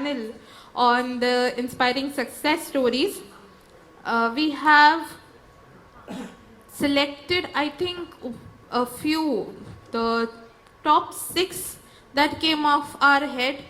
panel on the inspiring success stories. We have selected, I think, a few, the top 6 that came off our head,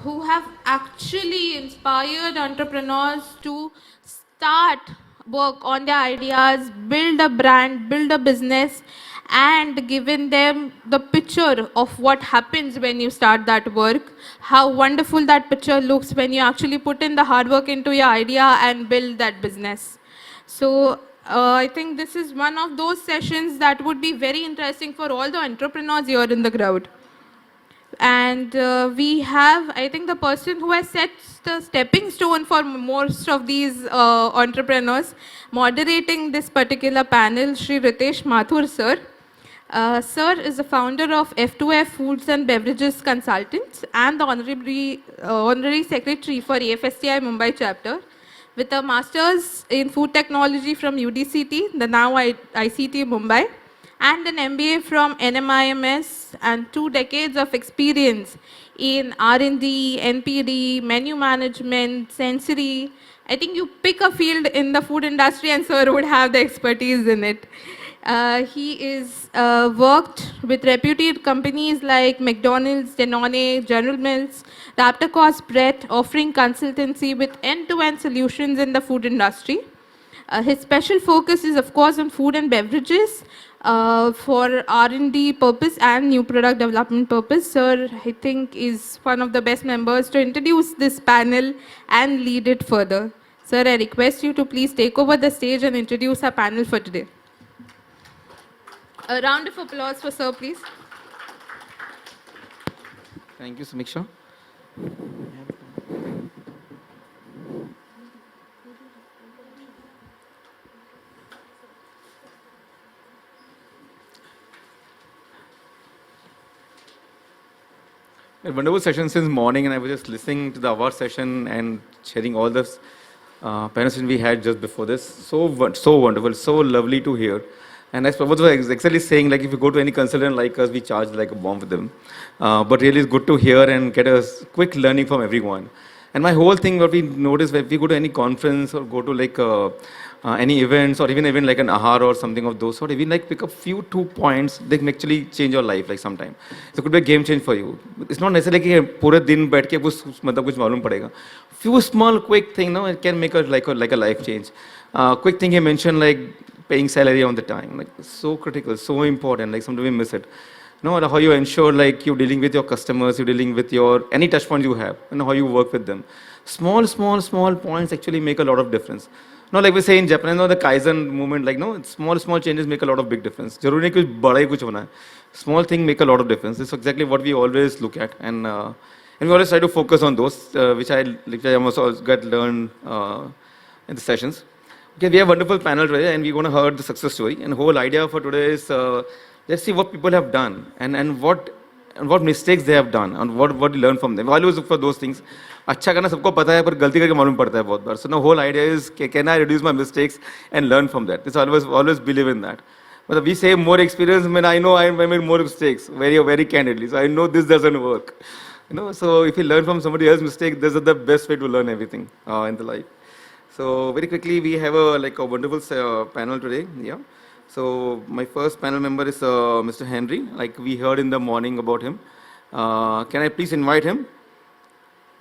who have actually inspired entrepreneurs to start work on their ideas, build a brand, build a business, and given them the picture of what happens when you start that work, how wonderful that picture looks when you actually put in the hard work into your idea and build that business. So I think this is one of those sessions that would be very interesting for all the entrepreneurs here in the crowd. And we have, I think, the person who has set the stepping stone for most of these entrepreneurs, moderating this particular panel, Shri Ritesh Mathur, sir. Sir is the founder of F2F Foods and Beverages Consultants and the Honorary Secretary for AFSTI Mumbai chapter, with a master's in food technology from UDCT, the now ICT Mumbai, and an MBA from NMIMS, and 2 decades of experience in R&D, NPD, menu management, sensory. I think you pick a field in the food industry and sir would have the expertise in it. He is worked with reputed companies like McDonald's, Danone, General Mills, Raptor Brett, offering consultancy with end-to-end solutions in the food industry. His special focus is, of course, on food and beverages for R&D purpose and new product development purpose. Sir, I think, is one of the best members to introduce this panel and lead it further. Sir, I request you to please take over the stage and introduce our panel for today. A round of applause for sir, please. Thank you, Samiksha. A wonderful session since morning, and I was just listening to the award session and sharing all this penetration we had just before this. So wonderful, so lovely to hear. And as Prabodh was exactly saying, like if you go to any consultant like us, we charge like a bomb with them. But really it's good to hear and get a quick learning from everyone. And my whole thing, what we notice, when we go to any conference or go to like any events or even like an AHAR or something of those sort, even like pick up few 2 points, they can actually change your life like sometime. So it could be a game change for you. It's not necessarily कि पूरे दिन बैठ के कुछ मालूम पड़ेगा. Few small quick thing, no, it can make a like a life change. Quick thing he mentioned, like paying salary on the time, like so critical, so important, like sometimes we miss it. No, how you ensure like you're dealing with your customers, you're dealing with your any touch points you have, and how you work with them. Small points actually make a lot of difference. No, like we say in Japan, no, the Kaizen movement, like no, small changes make a lot of big difference. जरूरी नहीं कुछ बड़ा ही कुछ होना है. Small thing make a lot of difference. This is exactly what we always look at, and we always try to focus on those, which I also got learned in the sessions. Okay, we have a wonderful panel today, and we're going to hear the success story. And the whole idea for today is let's see what people have done and what mistakes they have done and what you learn from them. We always look for those things. अच्छा करना सबको पता है पर गलती करके मालूम पड़ता है बहुत बार. So the whole idea is can I reduce my mistakes and learn from that? This always believe in that. But we say more experience when I know I made more mistakes very candidly. So I know this doesn't work. You know, so if you learn from somebody else's mistake, this is the best way to learn everything in the life. So very quickly, we have a wonderful panel today. Yeah. So my first panel member is Mr. Henry. Like we heard in the morning about him. Can I please invite him?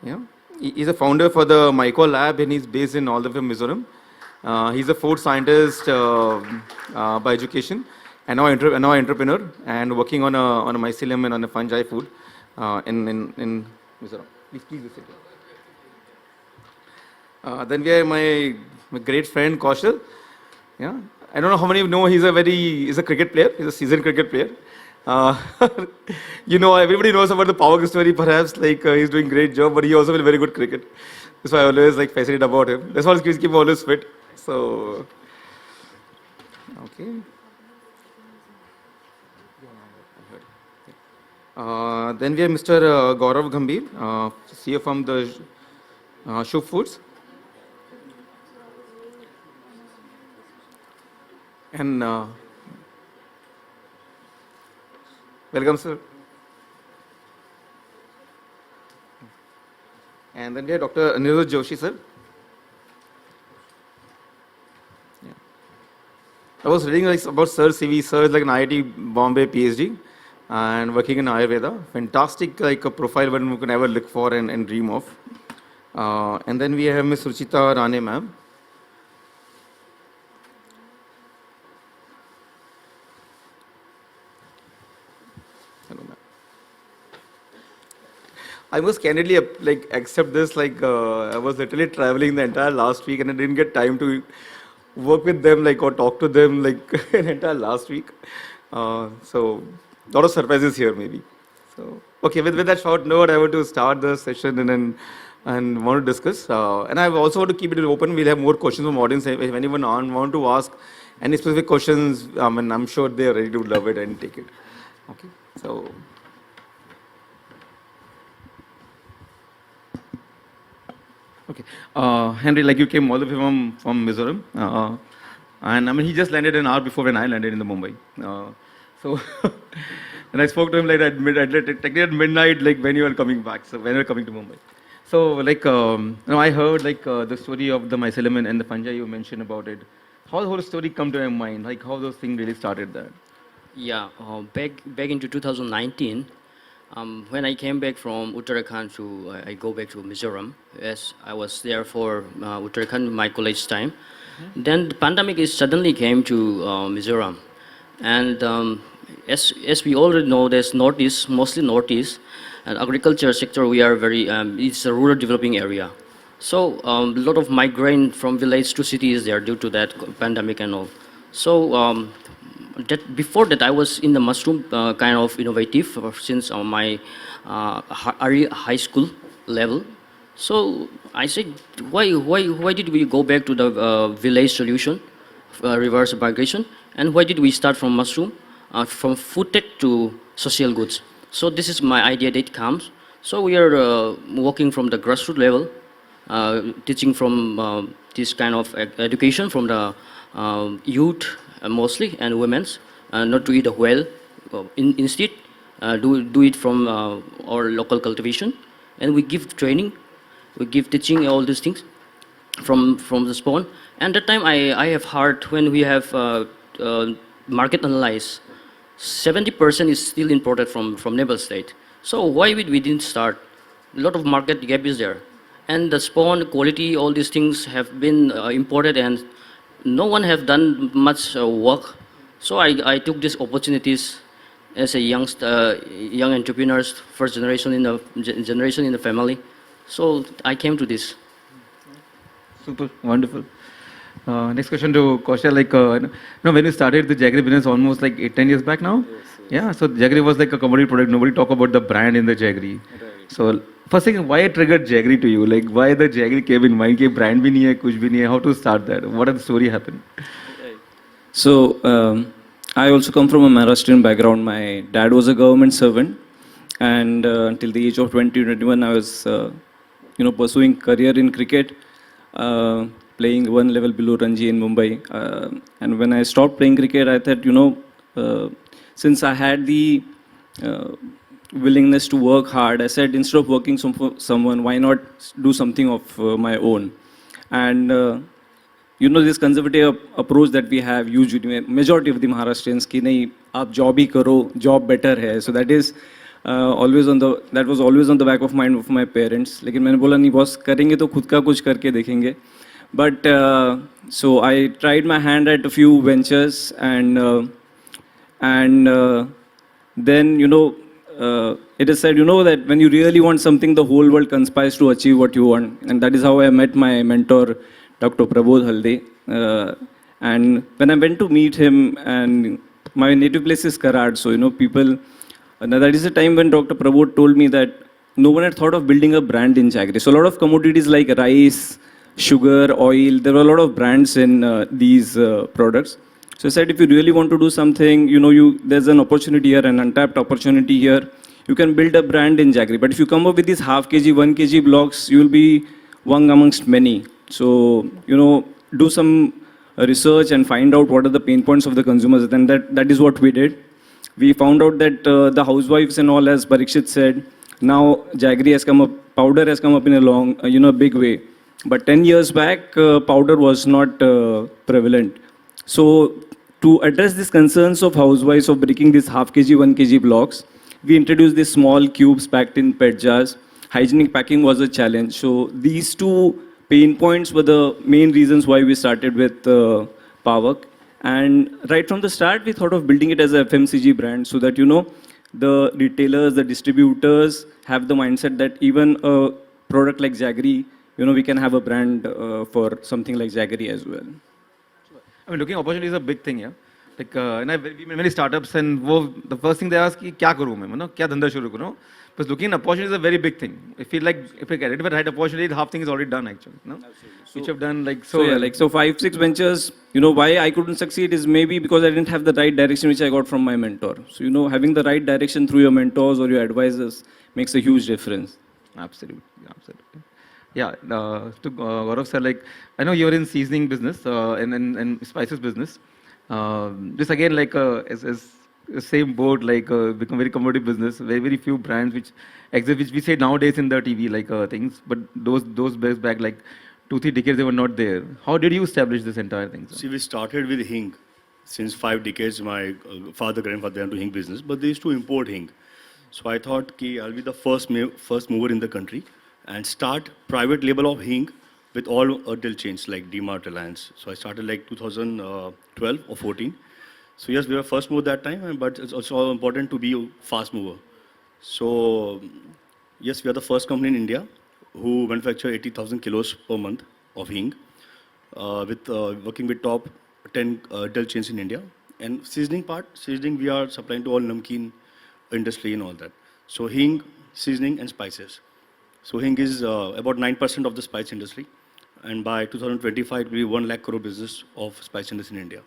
Yeah. He's a founder for the Myco lab, and he's based in all the way Mizoram. He's a food scientist by education, and now entrepreneur, and working on a mycelium and on a fungi food in Mizoram. Please visit. Then we have my great friend Kaushal. Yeah, I don't know how many of you know he's a cricket player. He's a seasoned cricket player. You know, everybody knows about the Paawak story. Perhaps like he's doing great job, but he also plays very good cricket. That's why I always like fascinated about him. That's why keep him always fit. So, okay. Then we have Mr. Gaurav Gambhir, CEO from the Shubh Foods. And welcome, sir. And then we have Dr. Aniruddha Joshi, sir. Yeah. I was reading like, about Sir CV. Sir is like an IIT Bombay PhD and working in Ayurveda. Fantastic, like a profile one you can ever look for and dream of. And then we have Miss Ruchita Rane, ma'am. Hello, ma'am. I must candidly like accept this. Like I was literally traveling the entire last week, and I didn't get time to work with them, like or talk to them, like an entire last week. So a lot of surprises here, maybe. So okay, with that short note, I want to start the session and want to discuss. And I also want to keep it open. We'll have more questions from audience. If anyone want to ask any specific questions, and I'm sure they are ready to love it and take it. Okay, so. Okay, Henry, like you came all the way from Mizoram, and I mean he just landed an hour before when I landed in the Mumbai. So, and I spoke to him like technically at midnight, like when you are coming back, so when you are coming to Mumbai. So, like, I heard like the story of the mycelium and the fungi you mentioned about it. How the whole story come to your mind? Like how those things really started there? Yeah, back into 2019. When I came back from Uttarakhand I go back to Mizoram. Yes, I was there for Uttarakhand, my college time. Then the pandemic suddenly came to Mizoram. And as we already know, there's Northeast, mostly Northeast, and agriculture sector, we are very, it's a rural developing area. So a lot of migrant from village to cities there due to that pandemic and all. So before that, I was in the mushroom kind of innovative since my high school level. So I said, why did we go back to the village solution, reverse migration, and why did we start from mushroom, from food tech to social goods? So this is my idea that comes. So we are working from the grassroots level, teaching from this kind of education from the youth mostly and women's, not to eat a whale. Instead, do it from our local cultivation, and we give training, we give teaching all these things from the spawn. And that time I have heard when we have market analyze, 70% is still imported from neighbor state. So why we didn't start? A lot of market gap is there, and the spawn quality, all these things have been imported, and no one have done much work. So I took these opportunities as a young entrepreneurs, first generation in the family. So I came to this. Super, wonderful. Next question to Kaushal, like, when you started the jaggery business almost like 10 years back now? Yes. Yeah, so jaggery was like a commodity product. Nobody talk about the brand in the jaggery. Right. So first thing, why it triggered jaggery to you? Like, why the jaggery came in mind? Ke brand bhi nahi hai, kuch bhi nahi hai. How to start that? What are the story happened? So I also come from a Maharashtrian background. My dad was a government servant, and until the age of 20, 21, I was, pursuing career in cricket. Playing one level below Ranji in Mumbai. And when I stopped playing cricket, I thought, since I had the willingness to work hard, I said, instead of working for someone, why not do something of my own? And, this conservative approach that we have usually, majority of the Maharashtrians, ki nahi, aap job hi karo, job better hai. So that was always on the back of mind of my parents. Lekin maine bola, nahi boss, karenge to khud ka kuch karke dekhenge. But so I tried my hand at a few ventures, and then it is said that when you really want something, the whole world conspires to achieve what you want, and that is how I met my mentor, Dr. Prabodh Halde. And when I went to meet him, and my native place is Karad, so people. That is the time when Dr. Prabodh told me that no one had thought of building a brand in jaggery. So a lot of commodities like rice, sugar, oil, there were a lot of brands in these products. So I said, if you really want to do something, there's an opportunity here, an untapped opportunity here. You can build a brand in jaggery. But if you come up with these half kg, 1 kg blocks, you will be one amongst many. So, do some research and find out what are the pain points of the consumers. And that is what we did. We found out that the housewives and all, as Parikshit said, now jaggery has come up powder has come up in a big way. But 10 years back, powder was not prevalent. So to address these concerns of housewives of breaking these half kg, 1 kg blocks, we introduced these small cubes packed in PET jars. Hygienic packing was a challenge. So these two pain points were the main reasons why we started with Paawak. And right from the start, we thought of building it as a FMCG brand so that, the retailers, the distributors have the mindset that even a product like 𝐒𝐬𝐬𝐢𝐨, we can have a brand for something like 𝐒𝐬𝐬𝐢𝐨 as well. I mean, looking opportunity is a big thing, yeah. Like, and I've been many startups, and the first thing they ask is, "Kya karu main? Kya dhanda shuru karu?" But looking at opportunity is a very big thing. I feel like if I get it, if I had opportunity, half thing is already done actually. Which I've done like so. So 5-6 ventures. Why I couldn't succeed is maybe because I didn't have the right direction which I got from my mentor. So having the right direction through your mentors or your advisors makes a huge difference. Absolutely, absolutely. Yeah, to Gaurav sir, like I know you're in seasoning business and spices business. This again like as the same boat, like become very commodity business. Very few brands which exist, which we say nowadays in the TV like things, but those days back like 2-3 decades they were not there. How did you establish this entire thing, sir? See, we started with hing. Since 5 decades, my father, grandfather into hing business, but they used to import hing. So I thought, I'll be the first mover in the country and start private label of hing with all retail chains like DMart, Reliance. So I started like 2012 or 14. So yes, we were first mover that time, but it's also important to be a fast mover. So yes, we are the first company in India who manufacture 80,000 kilos per month of hing, with working with top 10 retail chains in India. And seasoning we are supplying to all namkeen industry and all that. So hing, seasoning and spices. So hing is about 9% of the spice industry. And by 2025, it will be 1 lakh crore business of spice industry in India.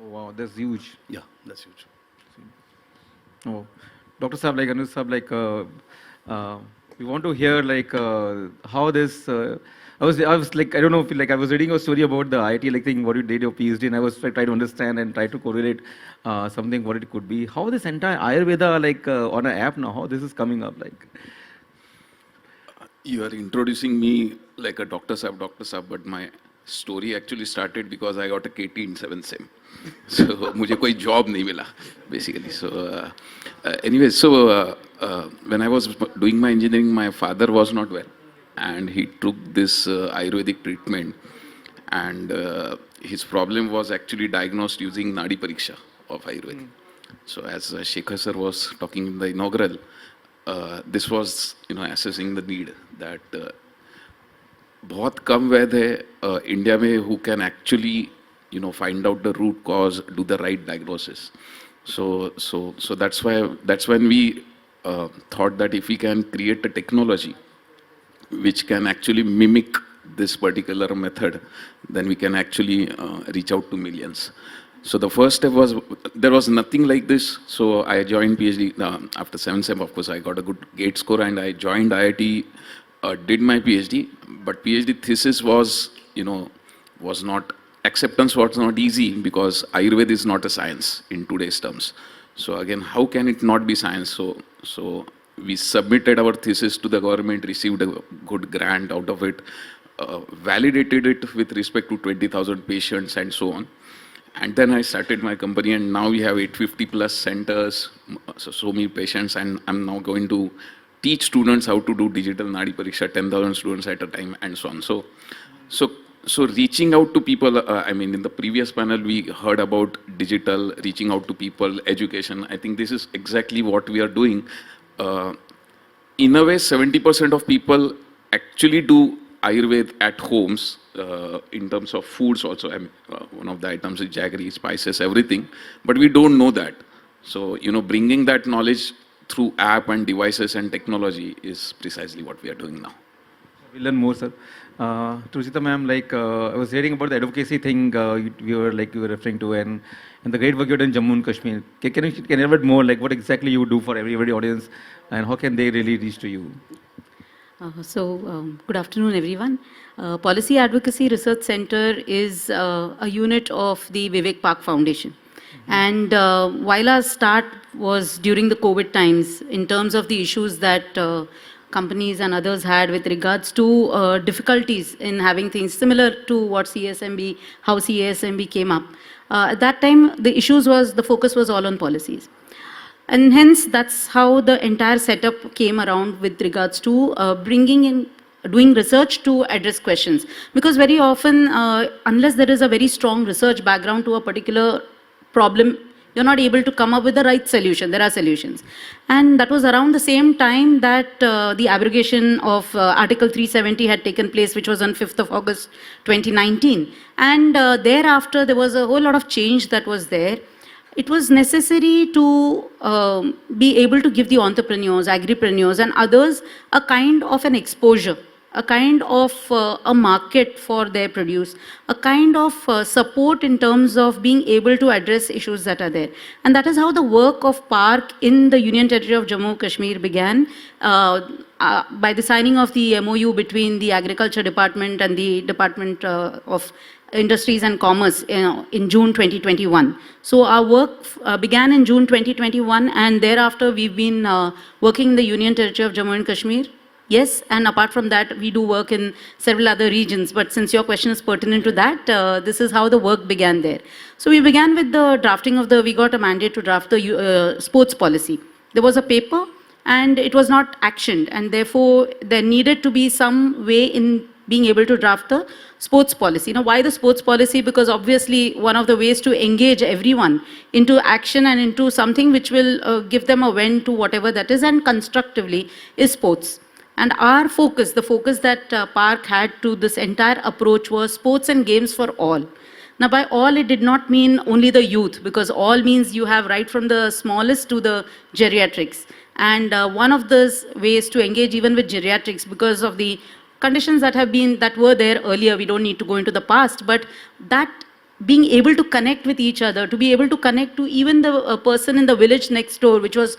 Oh wow, that's huge. Yeah, that's huge. Oh, Dr. Saab, like Aniruddha Saab, like we want to hear like how this. I was like I don't know if like I was reading a story about the IIT like thing what you did your PhD and I was like, trying to understand and try to correlate something what it could be. How this entire Ayurveda like on an app now? How this is coming up like? You are introducing me like a Dr. Saab, but my story actually started because I got a KT in 7th sem. So मुझे कोई job नहीं मिला basically. So anyway, so when I was doing my engineering, my father was not well, and he took this Ayurvedic treatment, and his problem was actually diagnosed using Nadi Pariksha of Ayurveda. So as Shekhar sir was talking in the inaugural, this was assessing the need that बहुत कम वैद्य है India में who can actually find out the root cause, do the right diagnosis. So that's when we thought that if we can create a technology which can actually mimic this particular method, then we can actually reach out to millions. So the first step was, there was nothing like this. So I joined PhD after 7th sem. Of course, I got a good GATE score and I joined IIT, did my PhD. But PhD thesis was, was not, acceptance was not easy because Ayurveda is not a science in today's terms. So again, how can it not be science? So we submitted our thesis to the government, received a good grant out of it, validated it with respect to 20,000 patients and so on. And then I started my company, and now we have 850 plus centers, so many patients, and I'm now going to teach students how to do digital Nadi Pariksha, 10,000 students at a time, and so on. So reaching out to people, I mean, in the previous panel, we heard about digital, reaching out to people, education. I think this is exactly what we are doing. In a way, 70% of people actually do Ayurveda at homes, in terms of foods also. I mean, one of the items is jaggery, spices, everything, but we don't know that. So, bringing that knowledge through app and devices and technology is precisely what we are doing now. We'll learn more, sir. Ruchita ma'am, like I was hearing about the advocacy thing you were referring to, and the great work you done in Jammu and Kashmir. Can you elaborate a bit more, like what exactly you do for everybody audience, and how can they really reach to you? Good afternoon, everyone. Policy Advocacy Research Center is a unit of the Vivek PARC Foundation. And while our start was during the COVID times, in terms of the issues that companies and others had with regards to difficulties in having things similar to what CSMB, how CSMB came up. At that time, the focus was all on policies. And hence, that's how the entire setup came around with regards to bringing in, doing research to address questions. Because very often, unless there is a very strong research background to a particular problem, you're not able to come up with the right solution. There are solutions. And that was around the same time that the abrogation of Article 370 had taken place, which was on 5th of August 2019. And thereafter, there was a whole lot of change that was there. It was necessary to be able to give the entrepreneurs, agripreneurs and others a kind of an exposure, a kind of a market for their produce, a kind of support in terms of being able to address issues that are there. And that is how the work of PARC in the Union Territory of Jammu and Kashmir began by the signing of the MOU between the Agriculture Department and the Department of Industries and Commerce in June 2021. So our work began in June 2021, and thereafter we've been working in the Union Territory of Jammu and Kashmir. Yes, and apart from that, we do work in several other regions. But since your question is pertinent to that, this is how the work began there. So we began with the drafting of we got a mandate to draft the sports policy. There was a paper, and it was not actioned, and therefore there needed to be some way in being able to draft the sports policy. Now, why the sports policy? Because obviously one of the ways to engage everyone into action and into something which will give them a vent to whatever that is, and constructively, is sports. And our focus, the focus that PARC had to this entire approach was sports and games for all. Now, by all, it did not mean only the youth, because all means you have right from the smallest to the geriatrics. And one of those ways to engage even with geriatrics, because of the conditions that were there earlier, we don't need to go into the past, but that being able to connect with each other, to be able to connect to even the person in the village next door, which was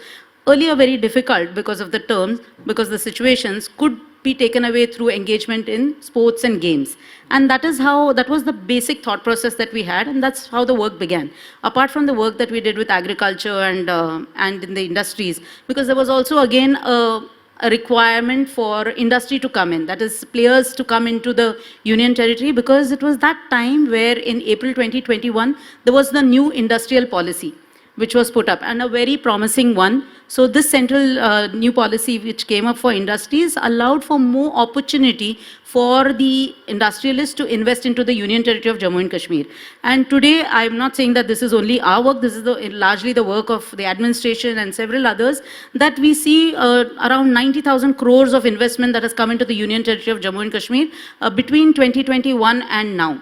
earlier very difficult because of the terms, because the situations could be taken away through engagement in sports and games. And that was the basic thought process that we had, and that's how the work began. Apart from the work that we did with agriculture and in the industries, because there was also again a requirement for industry to come in, that is players to come into the Union Territory, because it was that time where in April 2021, there was the new industrial policy which was put up, and a very promising one. So this central new policy which came up for industries allowed for more opportunity for the industrialists to invest into the Union Territory of Jammu and Kashmir. And today, I'm not saying that this is only our work, this is largely the work of the administration and several others, that we see around 90,000 crores of investment that has come into the Union Territory of Jammu and Kashmir between 2021 and now.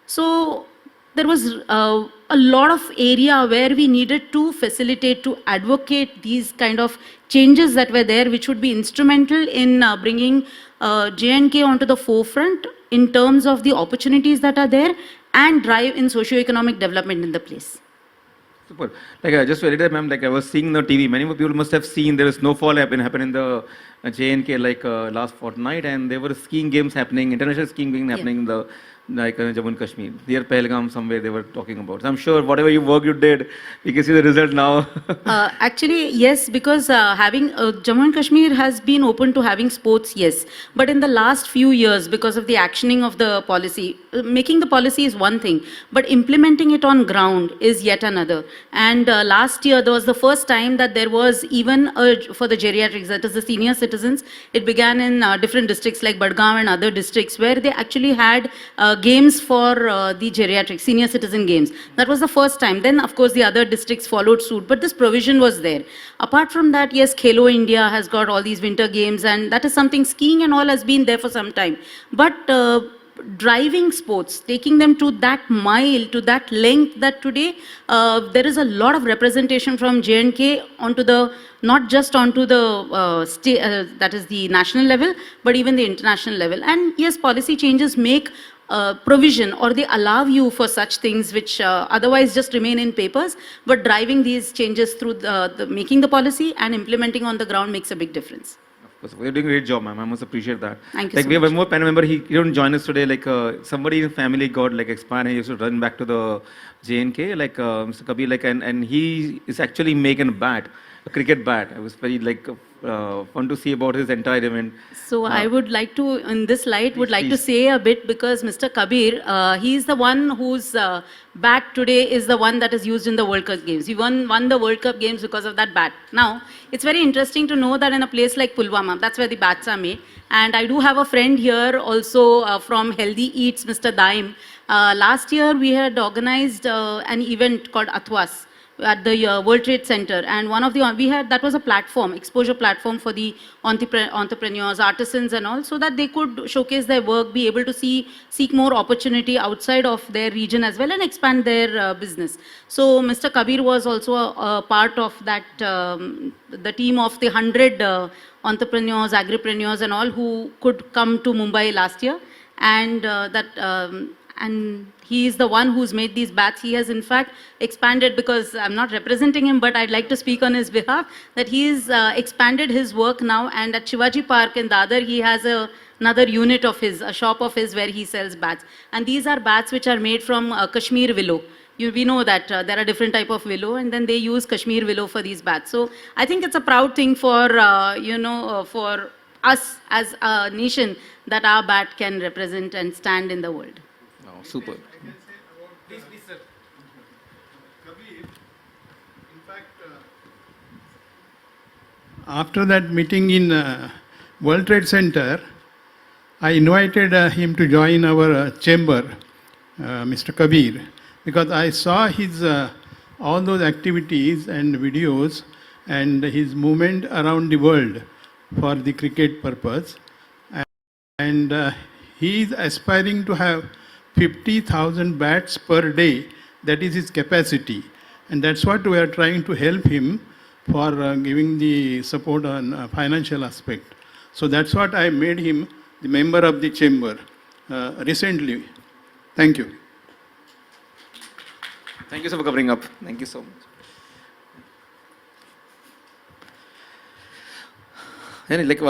So there was a lot of area where we needed to facilitate, to advocate these kind of changes that were there, which would be instrumental in bringing J&K onto the forefront in terms of the opportunities that are there and drive in socio-economic development in the place. Super. Like I just validated, ma'am, like I was seeing the TV, many people must have seen there is snowfall happened in the J&K like last fortnight, and there were skiing games happening, international skiing being happening in the Jammu and Kashmir. Near Pahalgam somewhere they were talking about. So I'm sure whatever work you did, you can see the result now. Actually, yes, because having Jammu and Kashmir has been open to having sports, yes. But in the last few years, because of the actioning of the policy, making the policy is one thing, but implementing it on ground is yet another. And last year, there was the first time that there was even for the geriatrics, that is the senior citizens, it began in different districts like Badgaon and other districts where they actually had games for the geriatric senior citizen games. That was the first time. Then, of course, the other districts followed suit, but this provision was there. Apart from that, yes, Khelo India has got all these winter games, and that is something, skiing and all has been there for some time. But driving sports, taking them to that mile, to that length, that today there is a lot of representation from J&K onto the, not just onto the that is the national level, but even the international level. And yes, policy changes make provision, or they allow you for such things which otherwise just remain in papers, but driving these changes through making the policy and implementing on the ground makes a big difference. You're doing a great job, ma'am. I must appreciate that. Thank you. Like so we have much. one more panel member. He couldn't join us today. Like somebody in family got like expired. He used to run back to the J&K, like Mr. Kabir, like, and he is actually making a bat, a cricket bat. It was very like fun to see about his entire event. So I would like to, in this light, would like to please. say a bit because Mr. Kabir, he is the one whose bat today is the one that is used in the World Cup games. He won the World Cup games because of that bat. Now, it's very interesting to know that in a place like Pulwama, that's where the bats are made. And I do have a friend here also from Healthy Eats, Mr. Daim. Last year, we had organized an event called Atwas at the World Trade Center, and one of the that was a platform, exposure platform for the entrepreneurs, artisans, and all, so that they could showcase their work, be able to seek more opportunity outside of their region as well, and expand their business. So Mr. Kabir was also a part of that, the team of the 100 entrepreneurs, agripreneurs, and all who could come to Mumbai last year, and and he is the one who's made these bats. He has in fact expanded, because I'm not representing him, but I'd like to speak on his behalf, that he's expanded his work now, and at Shivaji Park in Dadar, he has another unit of his, a shop of his where he sells bats. And these are bats which are made from Kashmir willow. We know that there are different type of willow, and then they use Kashmir willow for these bats. So I think it's a proud thing for, for us as a nation, that our bat can represent and stand in the world. Oh, super. After that meeting in World Trade Center, I invited him to join our chamber, Mr. Kabir, because I saw his all those activities and videos and his movement around the world for the cricket purpose. And he is aspiring to have 50,000 bats per day. That is his capacity. And that's what we are trying to help him for giving the support on financial aspect. So that's what I made him the member of the chamber recently. Thank you. Thank you so much for covering up. Thank you so much. And like,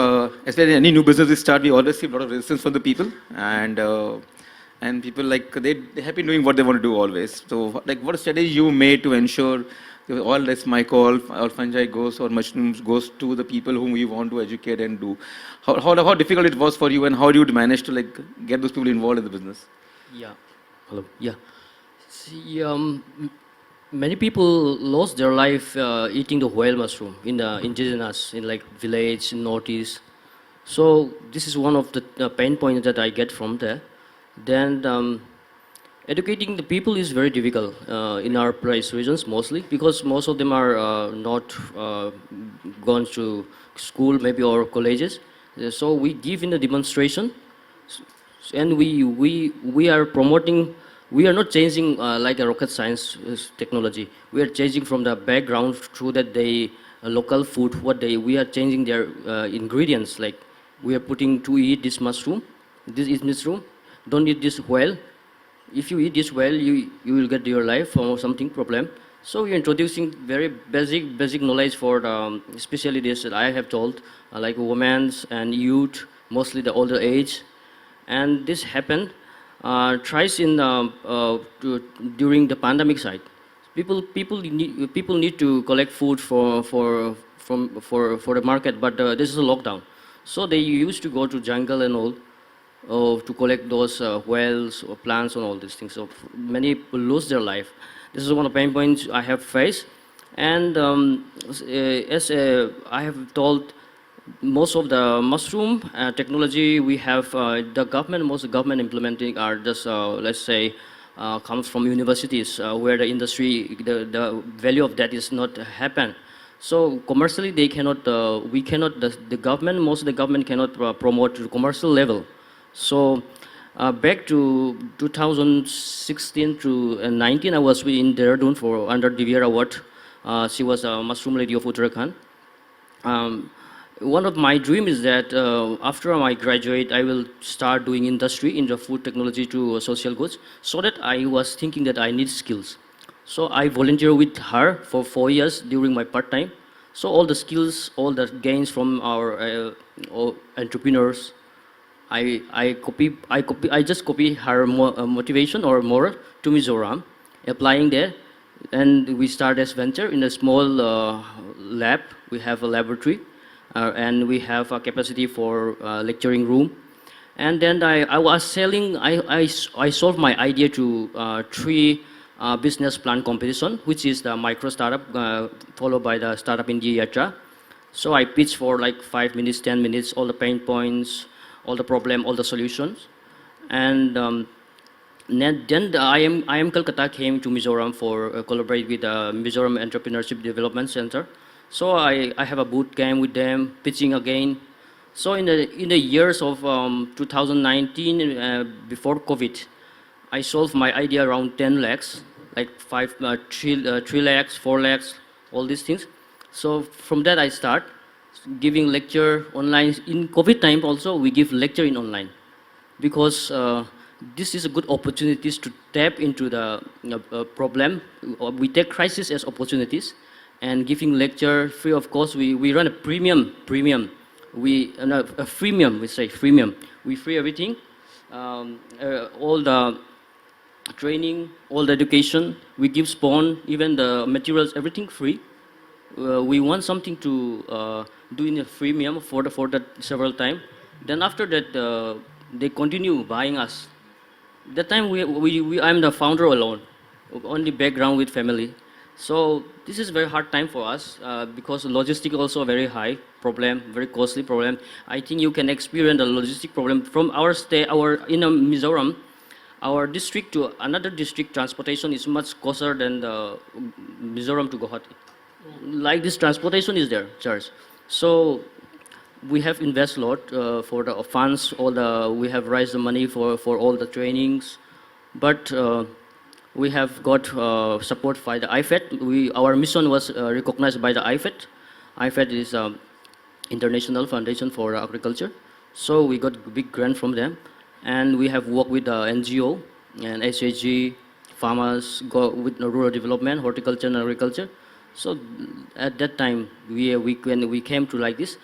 especially any new business we start, we always see a lot of resistance from the people, and people like they're happy doing what they want to do always. So, like, what strategy you made to ensure all this Myco, all fungi goes or mushrooms goes to the people whom we want to educate and do? How difficult it was for you, and how do you manage to like get those people involved in the business? Yeah. Hello. Yeah. See, many people lost their life eating the whale mushroom in the indigenous, in like village, in northeast. So this is one of the pain points that I get from there. Then educating the people is very difficult in our place regions mostly, because most of them are not gone to school maybe or colleges. So we give in the demonstration, and we are promoting. We are not changing like a rocket science technology. We are changing from the background through that they local food. We are changing their ingredients. Like we are putting to eat this mushroom. This is mushroom. Don't eat this whale. If you eat this whale, you will get your life or something problem. So we are introducing very basic knowledge for especially this that I have told, like women and youth, mostly the older age, and this happened. Tries in during the pandemic side, people need to collect food for the market, but this is a lockdown, so they used to go to jungle and all to collect those whales or plants and all these things. So many people lose their life. This is one of the pain points I have faced, and I have told. Most of the mushroom technology we have, most government implementing are just, let's say, comes from universities where the industry, the value of that is not happen. So commercially they cannot, we cannot, the government, most of the government cannot promote to commercial level. So back to 2016 to 19, I was in Dehradun for under Divya Award. She was a mushroom lady of Uttarakhand. One of my dreams is that after I graduate, I will start doing industry in the food technology to social goods, so that I was thinking that I need skills. So I volunteer with her for 4 years during my part-time. So all the skills, all the gains from our entrepreneurs, I just copy her motivation or moral to Mizoram. applying there. And we start as venture in a small lab. We have a laboratory, and we have a capacity for lecturing room. And then I was selling, I solved my idea to 3 business plan competition, which is the micro startup, followed by the startup India Yatra. So I pitched for like 5 minutes, 10 minutes, all the pain points, all the problem, all the solutions. And then the IM Calcutta came to Mizoram for collaborate with the Mizoram Entrepreneurship Development Center. So I have a boot camp with them, pitching again. So in the years of 2019, before COVID, I solved my idea around 10 lakhs, like 3 lakhs, 4 lakhs, all these things. So from that I start giving lecture online. In COVID time also, we give lecture in online because this is a good opportunity to tap into the problem. We take crisis as opportunities, and giving lecture free of cost. We run a premium. We a freemium. We say freemium. We free everything, all the training, all the education. We give spawn, even the materials, everything free. We want something to do in a freemium for that several time. Then after that, they continue buying us. That time I'm the founder alone, only background with family. So this is very hard time for us because logistic also very high problem, very costly problem. I think you can experience the logistic problem from our stay, in Mizoram, our district to another district transportation is much closer than the Mizoram to Guwahati. Like this transportation is there charge. So we have invest a lot for the funds. We have raised the money for all the trainings, but we have got support by the 𝐈𝐧𝐬𝐬𝐢𝐠𝐡. Our mission was recognized by the 𝐈𝐧𝐬𝐬𝐢𝐕𝐷. 𝐈𝐧𝐬𝐬𝐢𝐕𝐷 is international foundation for agriculture. So we got big grant from them, and we have worked with the NGO and SHG, farmers, with rural development, horticulture and agriculture. So at that time, we came to like this.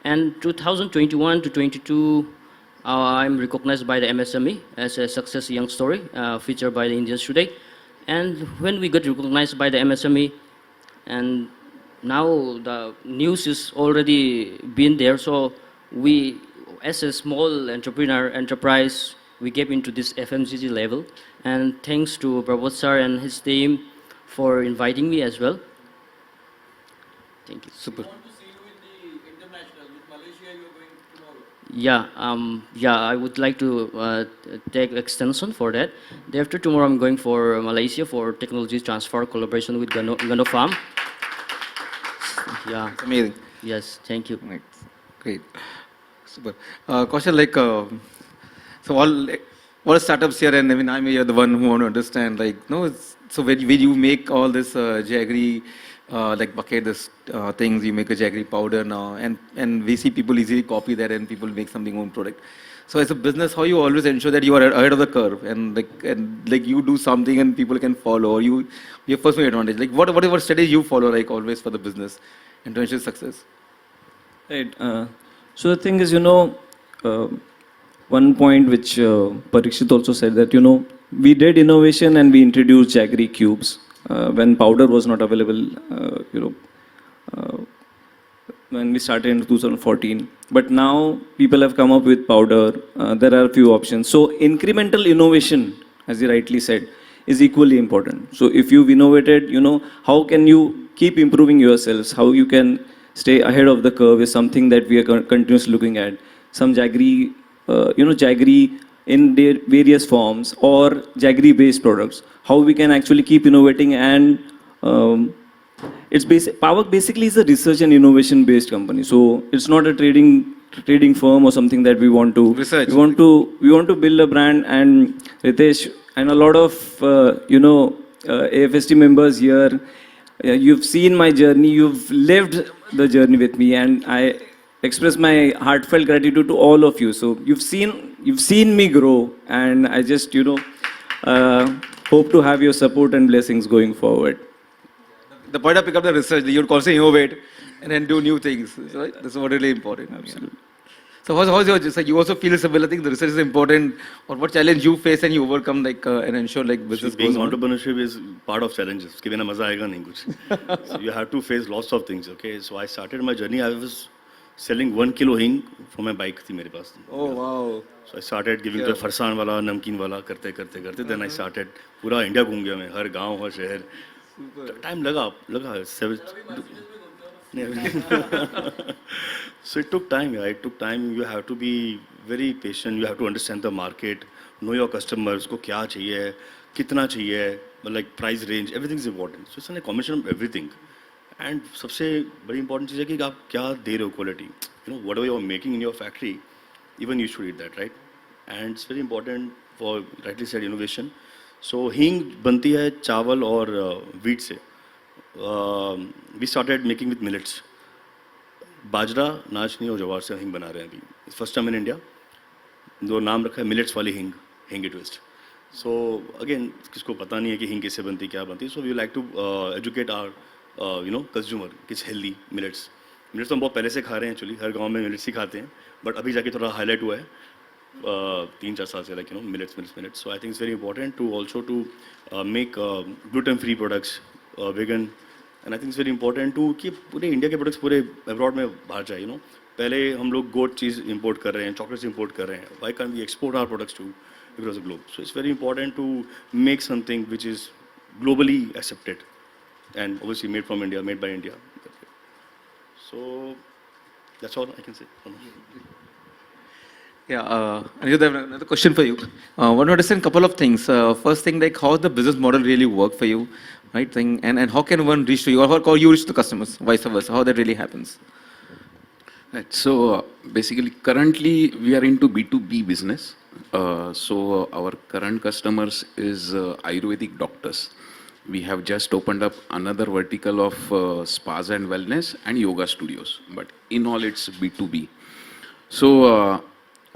And 2021 to 22, I'm recognized by the MSME as a success young story, featured by the Indians Today. And when we got recognized by the MSME, and now the news is already been there, so we, as a small enterprise, we get into this FMCG level. And thanks to Prabodh sir and his team for inviting me as well. Thank you. Super. Yeah, I would like to take extension for that. Day after tomorrow, I'm going for Malaysia for technology transfer collaboration with Gano Farm. Yeah. It's amazing. Yes, thank you. Right. Great. Super. Kaushal, like, so all startups here, and I mean, I'm here the one who want to understand, like, no, so when you make all this jaggery, like bucket this things, you make a jaggery powder now, and we see people easily copy that and people make something own product. So as a business, how you always ensure that you are ahead of the curve and like you do something and people can follow, or your first main advantage, like whatever strategy you follow, like always for the business and to ensure success. Right. So the thing is, one point which Parikshit also said that, we did innovation and we introduced jaggery cubes. When powder was not available, when we started in 2014. But now people have come up with powder. There are a few options. So incremental innovation, as you rightly said, is equally important. So if you've innovated, how can you keep improving yourselves? How you can stay ahead of the curve is something that we are continuously looking at. Some jaggery, jaggery in their various forms or jaggery-based products. How we can actually keep innovating, and Paawak basically is a research and innovation-based company. So it's not a trading firm or something that we want to. Research. We want to build a brand, and Ritesh and a lot of AFST members here. You've seen my journey. You've lived the journey with me, and I express my heartfelt gratitude to all of you. So you've seen me grow, and I just hope to have your support and blessings going forward. The point of pick up the research, you'd constantly innovate and then do new things. Right? That's what really important. Absolutely. So how's your, so you also feel similar, I think the research is important, or what challenge you face and you overcome, like, and ensure like business Being goes on? entrepreneurship is part of challenges. उसके बिना मजा आएगा नहीं कुछ. So you have to face lots of things. Okay, so I started my journey. I was selling 1 kilo hing for my bike थी मेरे पास. Oh wow. So I started giving to farsan वाला, नमकीन वाला, करते. Then I started पूरा India घूम गया मैं, हर गांव, हर शहर. Time लगा. So it took time, yeah. It took time. You have to be very patient. You have to understand the market, know your customers. को क्या चाहिए, कितना चाहिए, like price range. Everything is important. So it's a combination of everything. And सबसे बड़ी important चीज़ है कि आप क्या दे रहे हो quality. You know, whatever you are making in your factory, even you should eat that, right? And it's very important for, rightly said, innovation. So हींग बनती है चावल और wheat से. We started making with millets. बाजरा, नाचनी और जवार से हिंग बना रहे हैं अभी. It's first time in India. दो नाम रखा है millets वाली हिंग twist. So again, किसको पता नहीं है कि हिंग कैसे बनती, क्या बनती. So we like to educate our consumer कि it's healthy millets. Millets तो हम बहुत पहले से खा रहे हैं actually. हर गांव में millets ही खाते हैं. But अभी जाके थोड़ा highlight हुआ है. 3-4 साल से like millets. So I think it's very important to also to make gluten-free products, vegan. And I think it's very important to कि पूरे इंडिया के प्रोडक्ट्स पूरे अब्रॉड में बाहर जाए. पहले हम लोग गोट चीज़ इंपोर्ट कर रहे हैं, चॉकलेट्स इंपोर्ट कर रहे हैं. Why can't we export our products to across the globe? So it's very important to make something which is globally accepted and obviously made from India, made by India. So that's all I can say. Yeah, Aniruddha, I have another question for you. I want to understand a couple of things. First thing, like how the business model really work for you, right? And how can one reach to you, or how you reach the customers, vice versa, how that really happens? Right. So basically, currently we are into B2B business. So our current customers is Ayurvedic doctors. We have just opened up another vertical of spas and wellness and yoga studios. But in all, it's B2B. So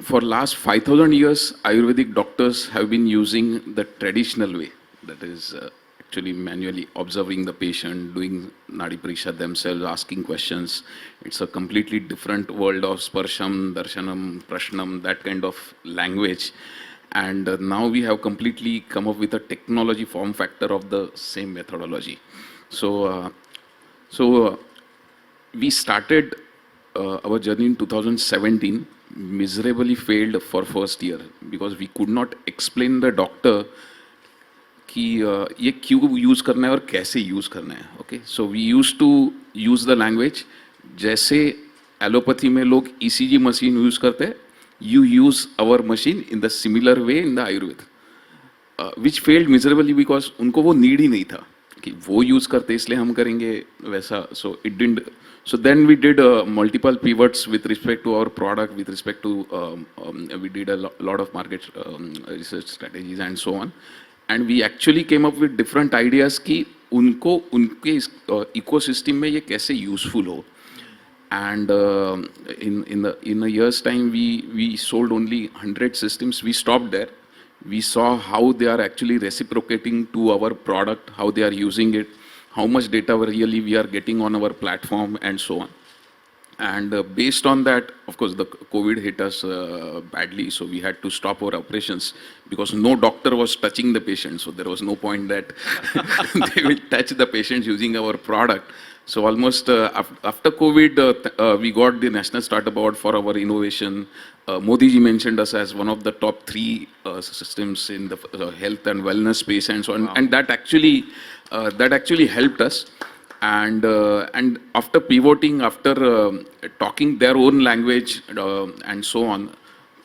for last 5,000 years, Ayurvedic doctors have been using the traditional way. That is actually manually observing the patient, doing Nadi Pariksha themselves, asking questions. It's a completely different world of Sparsham, Darshanam, Prashnam, that kind of language. And now we have completely come up with a technology form factor of the same methodology. So, we started our journey in 2017, miserably failed for first year because we could not explain the doctor कि ये क्यों use करना है और कैसे use करना है. Okay, so we use to use the language जैसे एलोपैथी में लोग ECG मशीन यूज़ करते हैं. You use our machine in the similar way in the Ayurveda, which failed miserably because उनको वो need ही नहीं था कि वो use करते इसलिए हम करेंगे वैसा. So it didn't. So then we did multiple pivots with respect to our product, with respect to we did a lot of market research strategies and so on, and we actually came up with different ideas कि उनको उनके ecosystem में ये कैसे useful हो. And in a year's time, we sold only 100 systems. We stopped there. We saw how they are actually reciprocating to our product, how they are using it, how much data really we are getting on our platform, and so on. And based on that, of course, the COVID hit us badly, so we had to stop our operations because no doctor was touching the patient. So there was no point that they will touch the patients using our product. So almost after COVID, we got the National Startup Award for our innovation. Modi ji mentioned us as one of the top 3 systems in the health and wellness space and so on. Wow. And that actually helped us. And after pivoting, after talking their own language and so on,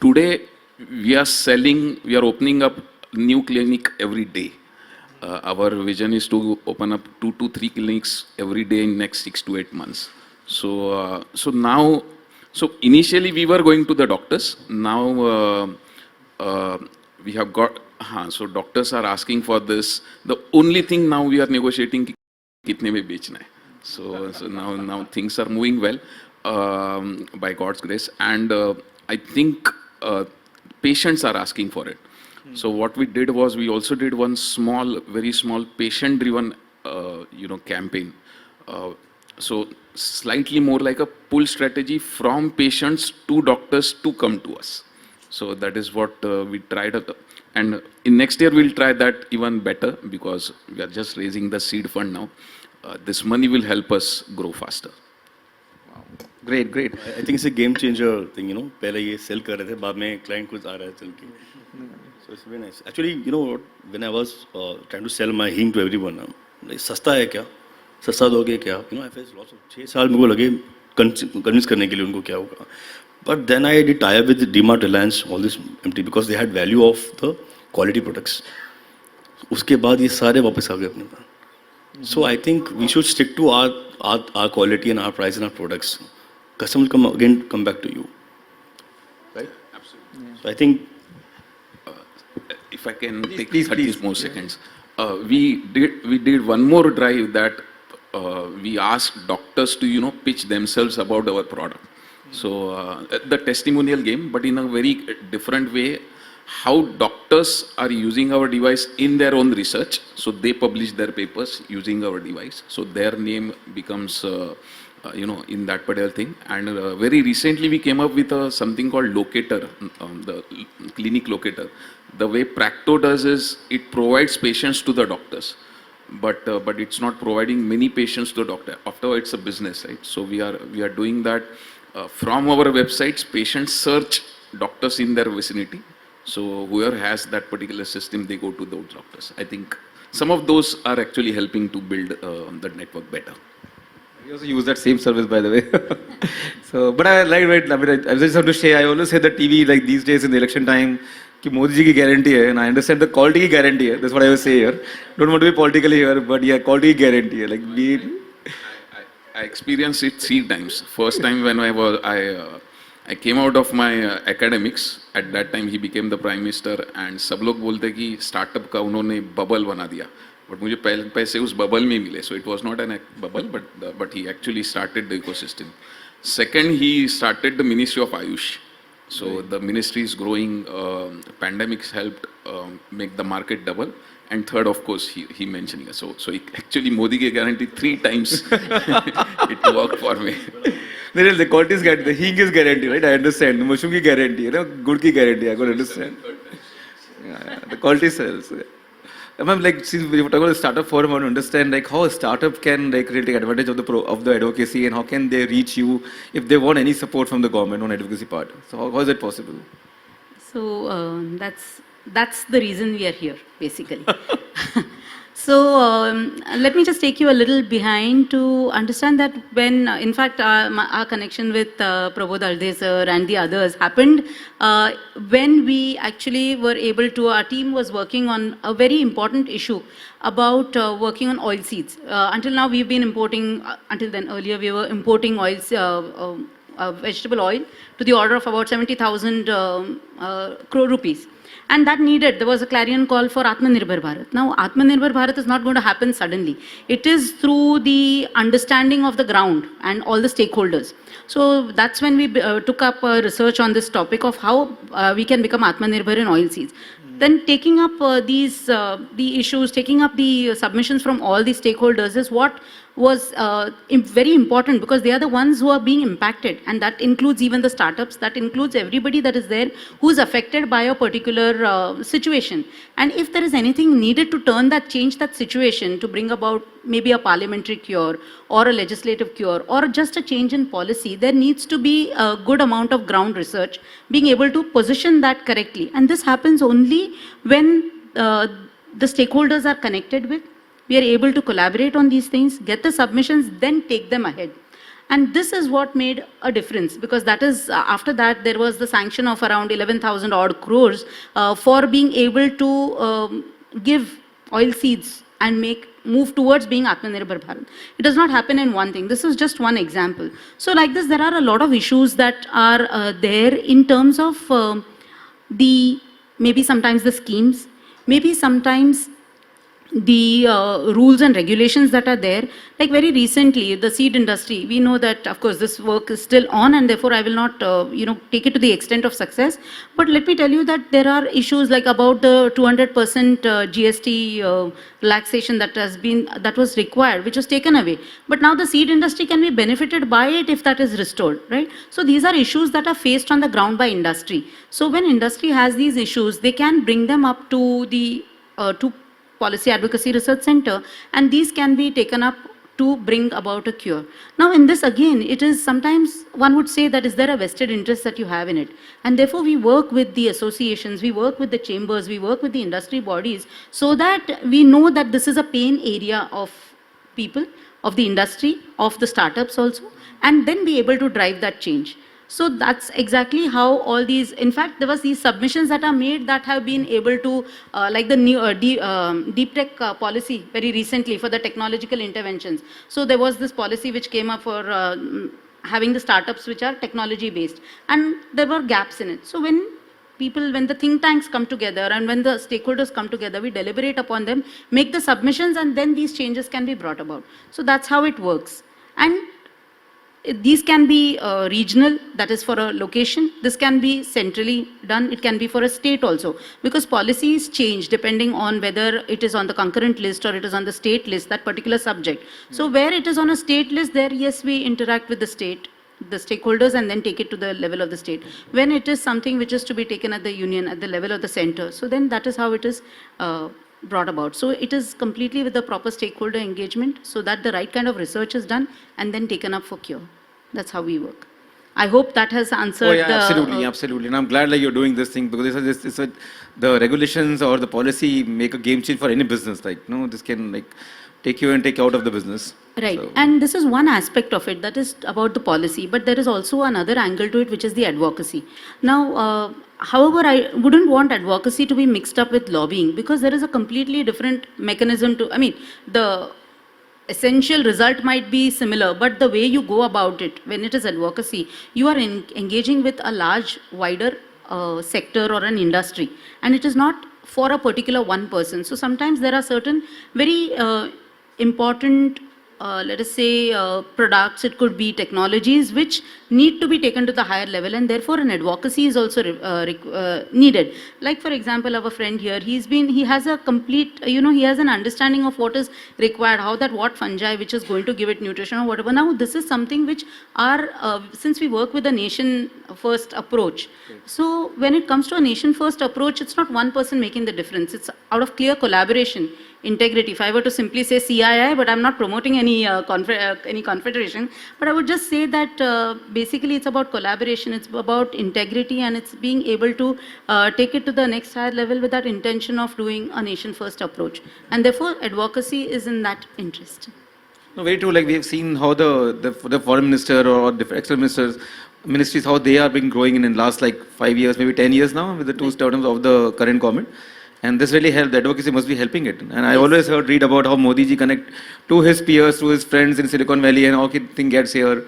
today we are opening up new clinic every day. Our vision is to open up 2 to 3 clinics every day in next 6 to 8 months. So now, initially we were going to the doctors. Now we have got, so doctors are asking for this. The only thing now we are negotiating कि कितने में बेचना है. So now things are moving well by God's grace, and I think patients are asking for it. So what we did was we also did one small, very small patient-driven, campaign. So slightly more like a pull strategy from patients to doctors to come to us. So that is what we tried. And in next year, we'll try that even better because we are just raising the seed fund now. This money will help us grow faster. Great, great. I think it's a game changer thing, you know. पहले ये sell कर रहे थे, बाद में client कुछ आ रहा है चल के. So it's very nice. Actually, you know what? When I was trying to sell my hing to everyone, like, सस्ता है क्या? सस्ता दोगे क्या? You know, I faced lots of 6 साल मेरे को लगे convince करने के लिए उनको क्या होगा. But then I did tie up with DMart, Reliance, all this empty because they had value of the quality products. उसके बाद ये सारे वापस आ गए अपने पास. So I think we should stick to our quality and our price and our products. Customers come back to you. Right? Absolutely. So I think if I can take 30 more seconds. We did one more drive that we asked doctors to pitch themselves about our product. So the testimonial game, but in a very different way, how doctors are using our device in their own research. So they publish their papers using our device. So their name becomes in that particular thing. And very recently we came up with something called locator, the clinic locator. The way Practo does is it provides patients to the doctors, but it's not providing many patients to the doctor. After it's a business, right? So we are doing that from our websites. Patients search doctors in their vicinity. So whoever has that particular system, they go to those doctors. I think some of those are actually helping to build the network better. We also use that same service, by the way. So, but I like, right, I just have to say, I always say that TV, like these days in the election time, कि मोदी जी की guarantee है, and I understand the quality की guarantee है. That's what I will say here. Don't want to be politically here, but yeah, quality की guarantee है. Like I experienced it 3 times. First time when I came out of my academics. At that time he became the prime minister, and सब लोग बोलते कि startup का उन्होंने bubble बना दिया. But मुझे पैसे उस bubble में मिले. So it was not a bubble, but he actually started the ecosystem. Second, he started the Ministry of Ayush. So the ministry is growing. Pandemics helped make the market double. And third, of course, he mentioned it. So actually Modi ki guarantee 3 times it worked for me. the quality is guaranteed, the hing is guaranteed, right? I understand. The mushroom ki guarantee, good ki guarantee. I could understand. Yeah, the quality sells. Ma'am, like since we were talking about the startup forum, I want to understand like how a startup can like really take advantage of the advocacy, and how can they reach you if they want any support from the government on advocacy part. So how is that possible? So that's the reason we are here, basically. So let me just take you a little behind to understand that when, in fact, our connection with Prabodh Halde sir and the others happened when we actually were able to, our team was working on a very important issue about working on oil seeds. Until now, we've been importing, until then earlier, we were importing oils, vegetable oil to the order of about 70,000 crore rupees. And that needed, there was a clarion call for Atmanirbhar Bharat. Now, Atmanirbhar Bharat is not going to happen suddenly. It is through the understanding of the ground and all the stakeholders. So that's when we took up research on this topic of how we can become Atmanirbhar in oil seeds. Then taking up the issues, taking up the submissions from all the stakeholders is what was very important, because they are the ones who are being impacted, and that includes even the startups, that includes everybody that is there who is affected by a particular situation. And if there is anything needed to change that situation, to bring about maybe a parliamentary cure or a legislative cure or just a change in policy, there needs to be a good amount of ground research, being able to position that correctly. And this happens only when the stakeholders are connected with. We are able to collaborate on these things, get the submissions, then take them ahead. And this is what made a difference, because that is, after that, there was the sanction of around 11,000 odd crores for being able to give oil seeds and move towards being Atmanirbhar Bharat. It does not happen in one thing. This is just one example. So like this, there are a lot of issues that are there in terms of maybe sometimes the schemes, maybe sometimes the rules and regulations that are there. Like very recently, the seed industry, we know that, of course, this work is still on, and therefore I will not, take it to the extent of success. But let me tell you that there are issues like about the 200% GST relaxation that was required, which was taken away. But now the seed industry can be benefited by it if that is restored, right? So these are issues that are faced on the ground by industry. So when industry has these issues, they can bring them up to the to Policy Advocacy Research Center, and these can be taken up to bring about a cure. Now in this again, it is sometimes one would say that is there a vested interest that you have in it, and therefore we work with the associations, we work with the chambers, we work with the industry bodies, so that we know that this is a pain area of people, of the industry, of the startups also, and then be able to drive that change. So that's exactly how all these, in fact, there was these submissions that are made that have been able to, like the new deep tech policy very recently for the technological interventions. So there was this policy which came up for having the startups which are technology based, and there were gaps in it. So when the think tanks come together and when the stakeholders come together, we deliberate upon them, make the submissions, and then these changes can be brought about. So that's how it works. And these can be regional, that is for a location. This can be centrally done. It can be for a state also, because policies change depending on whether it is on the concurrent list or it is on the state list, that particular subject. So where it is on a state list, there, yes, we interact with the state, the stakeholders, and then take it to the level of the state. When it is something which is to be taken at the union, at the level of the center, so then that is how it is brought about. So it is completely with the proper stakeholder engagement, so that the right kind of research is done and then taken up for cure. That's how we work. I hope that has answered. Oh yeah, absolutely, absolutely. And I'm glad like you're doing this thing, because the regulations or the policy make a game change for any business. Like, this can like take you and take you out of the business. Right. So. And this is one aspect of it, that is about the policy, but there is also another angle to it, which is the advocacy. Now, however, I wouldn't want advocacy to be mixed up with lobbying, because there is a completely different mechanism to, the essential result might be similar, but the way you go about it, when it is advocacy, you are engaging with a large, wider sector or an industry, and it is not for a particular one person. So sometimes there are certain very important, let us say, products, it could be technologies, which need to be taken to the higher level, and therefore an advocacy is also needed. Like for example, our friend here, he has a complete, he has an understanding of what is required, what fungi which is going to give it nutrition or whatever. Now this is something which since we work with a nation first approach, so when it comes to a nation first approach, it's not one person making the difference, it's out of clear collaboration, integrity. If I were to simply say CII, but I'm not promoting any confederation, but I would just say that basically it's about collaboration, it's about integrity, and it's being able to take it to the next higher level with that intention of doing a nation first approach, and therefore advocacy is in that interest. No, very true. Like we have seen how the foreign minister or different external ministries, how they are been growing in the last like 5 years, maybe 10 years now, with the two terms of the current government. And this really helped. The advocacy must be helping it. And I always read about how Modi ji connect to his peers, to his friends in Silicon Valley, and how thing gets here.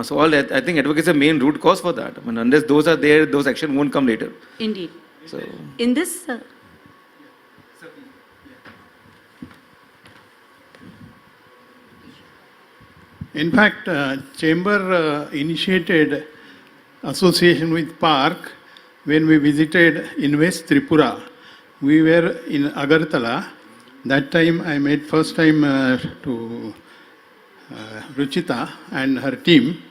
So all that, I think advocacy is the main root cause for that. Unless those are there, those actions won't come later. Indeed. So in this. In fact, Chamber initiated association with PARC when we visited in West Tripura. We were in Agartala. That time I met first time to Ruchita and her team.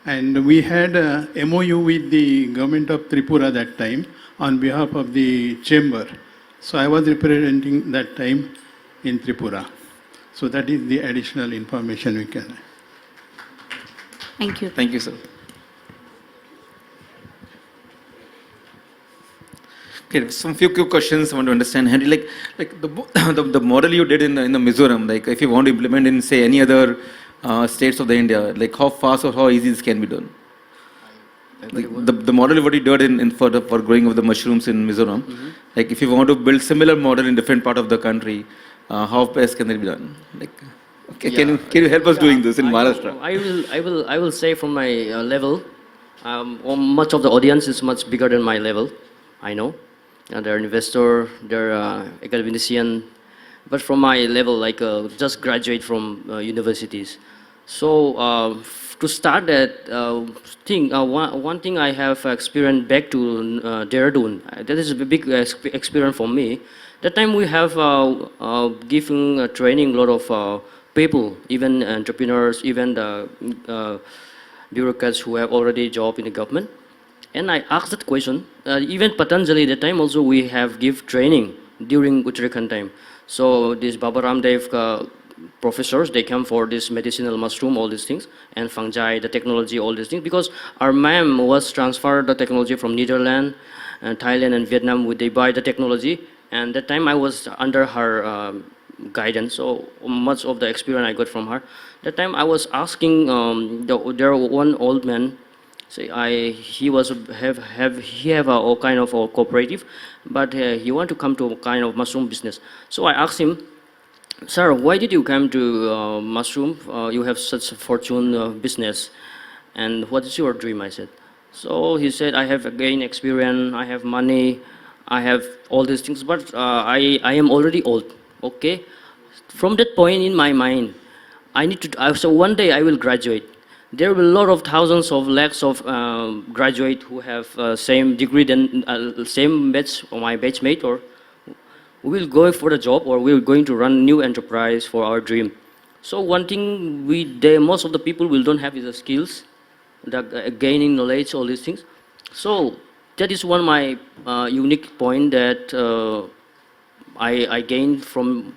And we had a MOU with the government of Tripura that time on behalf of the chamber. So I was representing that time in Tripura. So that is the additional information we can. Thank you. thank you, sir. Okay, some few quick questions I want to understand. Henry, like the model you did in the Mizoram, like if you want to implement in say any other states of the India, like how fast or how easy this can be done? Like the model what you did for growing of the mushrooms in Mizoram, like if you want to build similar model in different part of the country, how fast can it be done? Like, okay, Yeah. can you help us doing this in Maharashtra? I will say from my level, much of the audience is much bigger than my level, I know. There are investor, there are academician, but from my level, like just graduate from universities. So to start that thing, one thing I have experienced back to Dehradun, that is a big experience for me. That time we have given training a lot of people, even entrepreneurs, even the bureaucrats who have already job in the government. And I asked that question. Even Patanjali, that time also we have give training during Uttarakhand time. So these Baba Ramdev professors, they come for this medicinal mushroom, all these things, and fungi, the technology, all these things. Because our ma'am was transferred the technology from Netherlands, and Thailand and Vietnam, they buy the technology. And that time I was under her guidance, so much of the experience I got from her. That time I was asking, there one old man, say he have a kind of a cooperative, but he want to come to a kind of mushroom business. So I asked him, sir, why did you come to mushroom? You have such a fortune business, and what is your dream? I said. So he said, I have gained experience, I have money, I have all these things, but I am already old. Okay. From that point in my mind, I need to. So one day I will graduate. There will be a lot of thousands of lakhs of graduate who have same degree than same batch or my batchmate, or we will go for the job, or we are going to run new enterprise for our dream. So one thing most of the people will don't have is the skills, the gaining knowledge, all these things. So that is one of my unique point that I gain from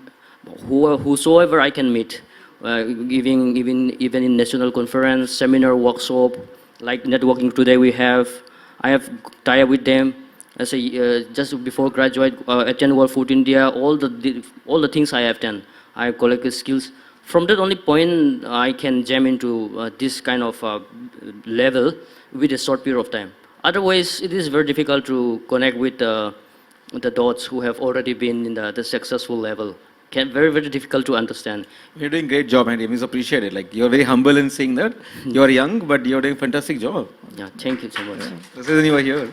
whosoever I can meet, even in national conference, seminar, workshop, like networking today I have tied with them. I say just before graduate, attend World Food India, all the things I have done. I have collected skills. From that only point, I can jam into this kind of level with a short period of time. Otherwise, it is very difficult to connect with the dots who have already been in the successful level. Very, very difficult to understand. You're doing a great job, and it's appreciated. Like, you're very humble in saying that. You're young, but you're doing a fantastic job. Yeah, thank you so much. Yeah. This isn't even here.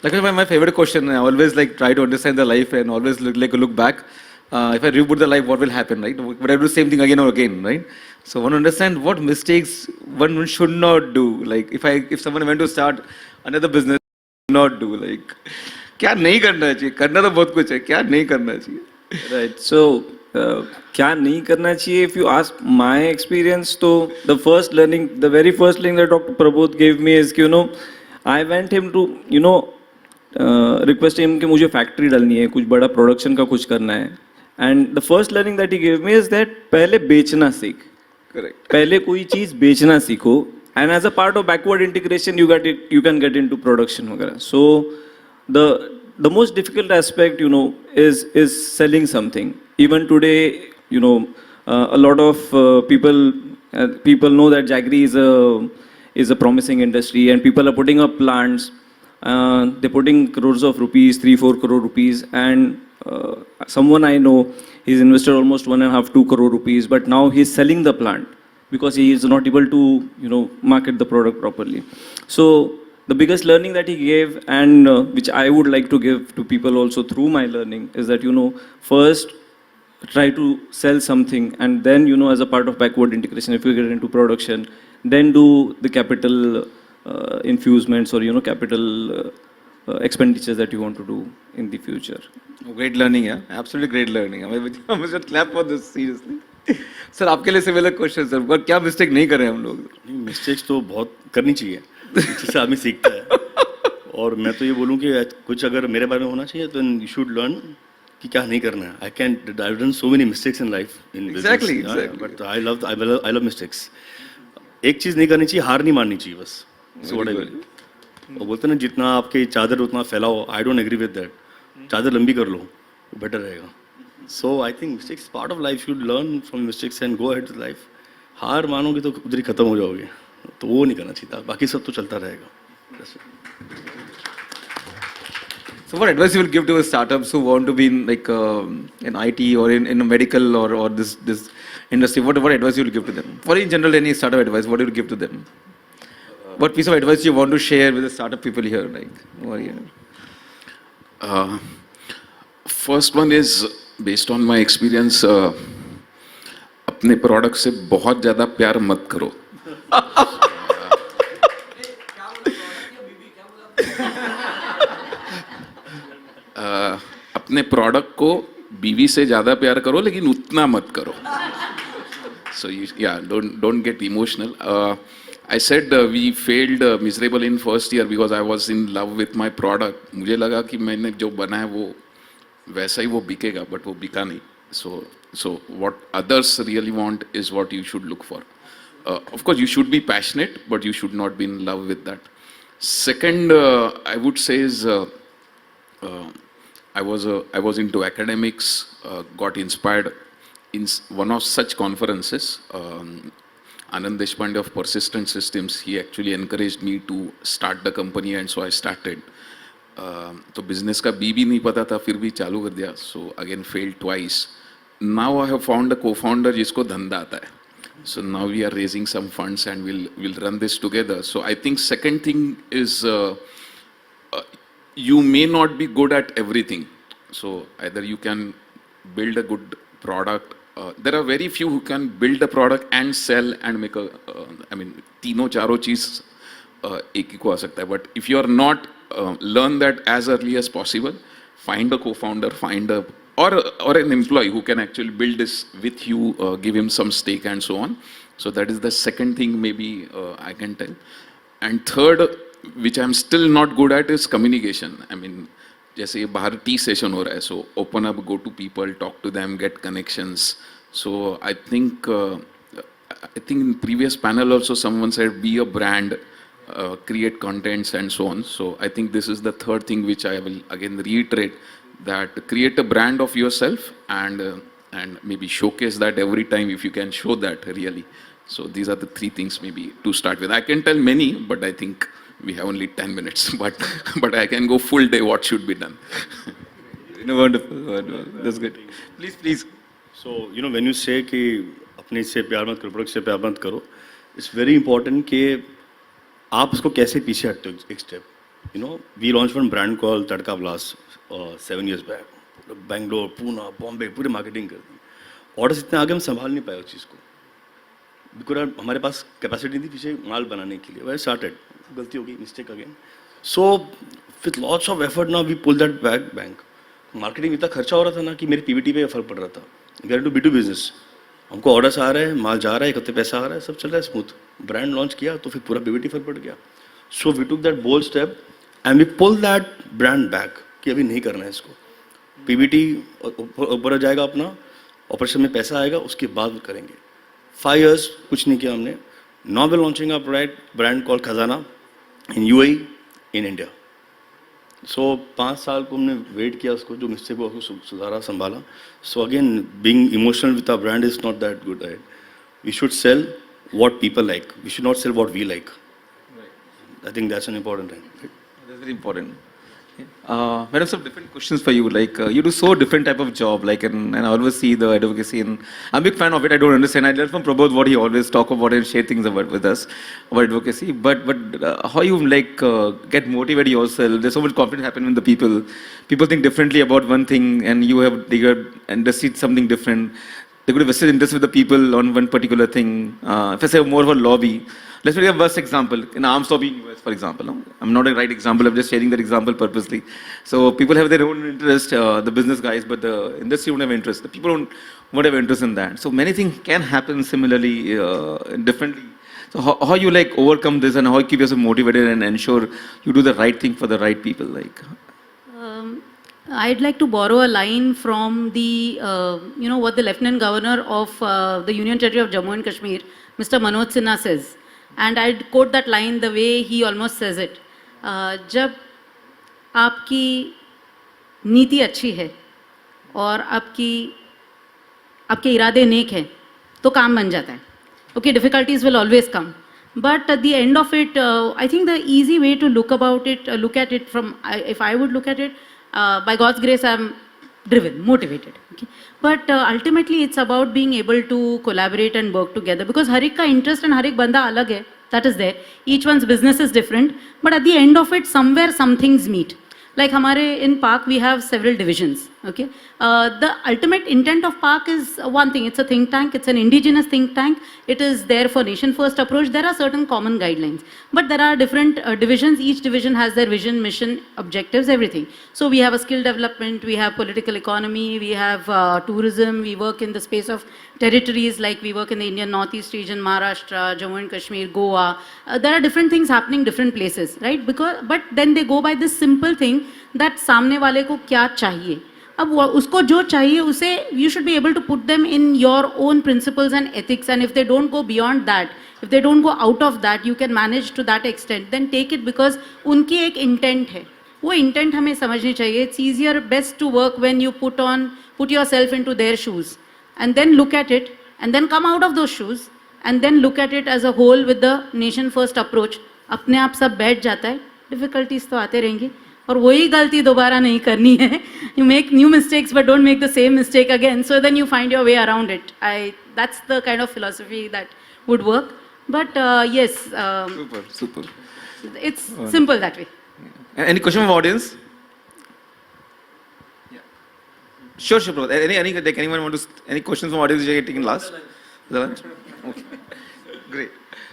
Like, my favorite question, I always try to understand the life and always look back. If I reboot the life, what will happen, right? Would I do the same thing again or again, right? So I want to understand what mistakes one should not do. Like, if someone went to start another business, not do, like, क्या नहीं करना चाहिए? करना तो बहुत कुछ है, क्या नहीं करना चाहिए? Right. So, क्या नहीं करना चाहिए? If you ask my experience, तो the very first learning that Dr. Prabodh gave me is, I went him to, request him कि मुझे factory डालनी है, कुछ बड़ा production का कुछ करना है. And the first learning that he gave me is that पहले बेचना सीख. Correct. पहले कोई चीज बेचना सीखो. And as a part of backward integration, you can get into production वगैरह. So the most difficult aspect, is selling something. Even today, a lot of people know that Jaggery is a promising industry, and people are putting up plants. They're putting crores of rupees, 3-4 crore rupees, and someone I know, he's invested almost 1.5-2 crore rupees, but now he's selling the plant because he is not able to, market the product properly. So the biggest learning that he gave, and which I would like to give to people also through my learning, is that, first try to sell something, and then, as a part of backward integration, if you get into production, then do the capital infusements or, capital expenditures that you want to do in the future. Great learning, yeah. Absolutely great learning. I must just clap for this, seriously. Sir, आपके लिए similar question, sir. पर क्या mistake नहीं कर रहे हम लोग? नहीं, mistakes तो बहुत करनी चाहिए. जिससे आदमी सीखता है. और मैं तो ये बोलूँ कि कुछ अगर मेरे बारे में होना चाहिए, तो you should learn कि क्या नहीं करना है. I've done so many mistakes in life, in business. Exactly. But I love mistakes. एक चीज नहीं करनी चाहिए, हार नहीं माननी चाहिए बस. So what I will. और बोलते हैं ना, जितना आपके चादर उतना फैलाओ. I don't agree with that. चादर लंबी कर लो, better रहेगा. So I think mistakes is part of life. You should learn from mistakes and go ahead with life. हार मानोगे तो उधर ही खत्म हो जाओगे. तो वो नहीं करना चाहिए. बाकी सब तो चलता रहेगा. So what advice you will give to startups who want to be in in IT or in a medical or this industry? What advice you will give to them? For in general, any startup advice, what do you give to them? What piece of advice you want to share with the startup people here, who are here? First one is based on my experience, अपने product से बहुत ज़्यादा प्यार मत करो. अपने product को बीवी से ज़्यादा प्यार करो, लेकिन उतना मत करो. So don't get emotional. I said we failed miserable in first year because I was in love with my product. मुझे लगा कि मैंने जो बना है वो वैसा ही वो बिकेगा, but वो बिका नहीं. So what others really want is what you should look for. Of course, you should be passionate, but you should not be in love with that. Second, I would say is I was into academics, got inspired in one of such conferences. Anand Deshpande of Persistent Systems, he actually encouraged me to start the company, and so I started. तो business का B भी नहीं पता था, फिर भी चालू कर दिया. So again failed twice. Now I have found a co-founder जिसको धंधा आता है. So now we are raising some funds and we'll run this together. So I think second thing is you may not be good at everything. So either you can build a good product. There are very few who can build a product and sell and make a. I mean, तीनों चारों चीज एक ही को आ सकता है. But if you are not, learn that as early as possible. Find a co-founder. Find a or an employee who can actually build this with you, give him some stake and so on. So that is the second thing maybe I can tell. And third, which I'm still not good at, is communication. I mean, जैसे ये बाहर T session हो रहा है, so open up, go to people, talk to them, get connections. So I think in previous panel also someone said be a brand, create contents and so on. So I think this is the third thing which I will again reiterate, that create a brand of yourself and maybe showcase that every time if you can show that really. So these are the three things maybe to start with. I can tell many, but I think we have only 10 minutes. But I can go full day what should be done. Wonderful. That's good. Please. So when you say कि अपने से प्यार मत करो, product से प्यार मत करो, it's very important कि आप उसको कैसे पीछे हटते हो एक step. We launched one brand called Tadka Blast 7 years back. Bangalore, Pune, Bombay, पूरे मार्केटिंग कर दी. ऑर्डर्स इतने आगे हम संभाल नहीं पाए उस चीज़ को, बिकॉज हमारे पास कैपेसिटी थी पीछे माल बनाने के लिए. वेरी स्टार्टेड, गलती हो गई, mistake again. So with lots of effort now we pull that bank. Marketing इतना खर्चा हो रहा था ना कि मेरी पीबीटी पे फर्क पड़ रहा था. We are to B to business. हमको ऑर्डर्स आ रहे हैं, माल जा रहा है, एक हफ्ते पैसा आ रहा है, सब चल रहा है स्मूथ. ब्रांड लॉन्च किया तो फिर पूरा पीबीटी फर्क पड़ गया. So we took that bold step and we pull that brand back कि अभी नहीं करना है इसको. पीबीटी ऊपर जाएगा, अपना ऑपरेशन में पैसा आएगा, उसके बाद करेंगे. 5 years कुछ नहीं किया हमने. Now we launching a brand called Khazana in UAE, in India. सो 5 साल को हमने वेट किया उसको, जो मिस्टेक हुआ उसको सुधारा, संभाला. So again being emotional with our brand is not that good. We should sell what people like. We should not sell what we like. Right. I think that's an important thing. That's very important. I have some different questions for you. Like you do so different type of job. Like and I always see the advocacy, and I'm a big fan of it. I don't understand. I learned from Prabodh what he always talk about and share things about with us about advocacy. But how you like get motivated yourself? There's so much confidence happening with the people. People think differently about one thing, and you have and they see something different. They could have vested interest with the people on one particular thing. If I say more of a lobby, let's take a worst example, in arms lobby in US, for example. No? I'm not a right example, I'm just sharing that example purposely. So people have their own interest, the business guys, but the industry won't have interest. The people won't have interest in that. So many things can happen similarly, differently. So how you like overcome this and how you keep yourself motivated and ensure you do the right thing for the right people? Like. I'd like to borrow a line from the, what the Lieutenant Governor of the Union Territory of Jammu and Kashmir, Mr. Manoj Sinha says. And I'd quote that line the way he almost says it. जब आपकी नीति अच्छी है और आपके इरादे नेक हैं, तो काम बन जाता है. Okay, difficulties will always come. But at the end of it, I think the easy way to look at it from, if I would look at it, by God's grace, I'm driven, motivated. Okay? But ultimately, it's about being able to collaborate and work together, because हर एक का interest and हर एक बंदा अलग है. That is there. Each one's business is different. But at the end of it, somewhere some things meet. Like हमारे in PARC, we have several divisions. Okay. The ultimate intent of PARC is one thing. It's a think tank. It's an indigenous think tank. It is there for nation-first approach. There are certain common guidelines, but there are different divisions. Each division has their vision, mission, objectives, everything. So we have a skill development. We have political economy. We have tourism. We work in the space of territories, like we work in the Indian Northeast region, Maharashtra, Jammu and Kashmir, Goa. There are different things happening different places, right? But then they go by this simple thing that सामने वाले को क्या चाहिए. अब उसको जो चाहिए उसे you should be able to put them in your own principles and ethics, and if they don't go beyond that, if they don't go out of that, you can manage to that extent, then take it, because उनकी एक intent है. वो intent हमें समझनी चाहिए. It's easier, best to work when you put yourself into their shoes, and then look at it, and then come out of those shoes, and then look at it as a whole with the nation first approach. अपने आप सब बैठ जाता है. Difficulties तो आते रहेंगी, और वही गलती दोबारा नहीं करनी है. You make new mistakes but don't make the same mistake again, so then you find your way around it. That's the kind of philosophy that would work. But yes, Super. it's simple that way. Any question from audience? Yeah. Sure, bro. Anyone want to? Any questions from audience? You're taking last. The lunch. Okay. Great.